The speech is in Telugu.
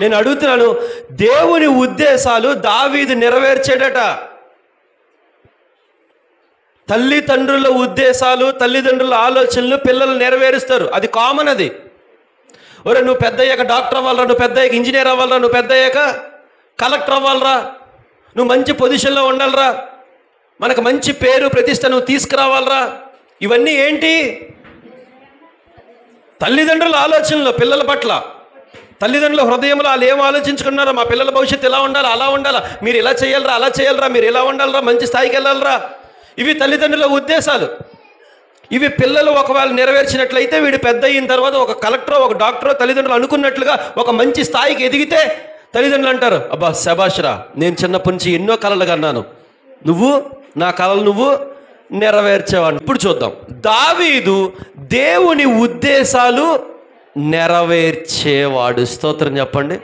నేను అడుగుతున్నాను, దేవుని ఉద్దేశాలు దావీదు నెరవేర్చాడట. తల్లిదండ్రుల ఉద్దేశాలు, తల్లిదండ్రుల ఆలోచనలు పిల్లలు నెరవేరుస్తారు. అది కామన్. అది ఒరే నువ్వు పెద్ద అయ్యాక డాక్టర్ అవ్వాలరా, నువ్వు పెద్ద అయ్యాక ఇంజనీర్ అవ్వాలరా, నువ్వు పెద్ద అయ్యాక కలెక్టర్ అవ్వాలరా, నువ్వు మంచి పొజిషన్లో ఉండాలరా, మనకు మంచి పేరు ప్రతిష్ట నువ్వు తీసుకురావాలరా. ఇవన్నీ ఏంటి? తల్లిదండ్రుల ఆలోచనలు పిల్లల పట్ల. తల్లిదండ్రుల హృదయంలో వాళ్ళు ఏం ఆలోచించుకున్నారో, మా పిల్లల భవిష్యత్తు ఎలా ఉండాలి, అలా ఉండాలా, మీరు ఇలా చేయాలరా, అలా చేయాలరా, మీరు ఎలా ఉండాలరా, మంచి స్థాయికి వెళ్ళాలరా. ఇవి తల్లిదండ్రుల ఉద్దేశాలు. ఇవి పిల్లలు ఒకవేళ నెరవేర్చినట్లయితే వీడు పెద్ద అయిన తర్వాత ఒక కలెక్టరో ఒక డాక్టరో తల్లిదండ్రులు అనుకున్నట్లుగా ఒక మంచి స్థాయికి ఎదిగితే తల్లిదండ్రులు అంటారు, అబ్బా శభాష్రా, నేను చిన్నప్పటి నుంచి ఎన్నో కలలు కన్నాను, నువ్వు నా కలలు నువ్వు నెరవేర్చేవాడు. ఇప్పుడు చూద్దాం, దావీదు దేవుని ఉద్దేశాలు నెరవేర్చేవాడు. స్తోత్రం చెప్పండి.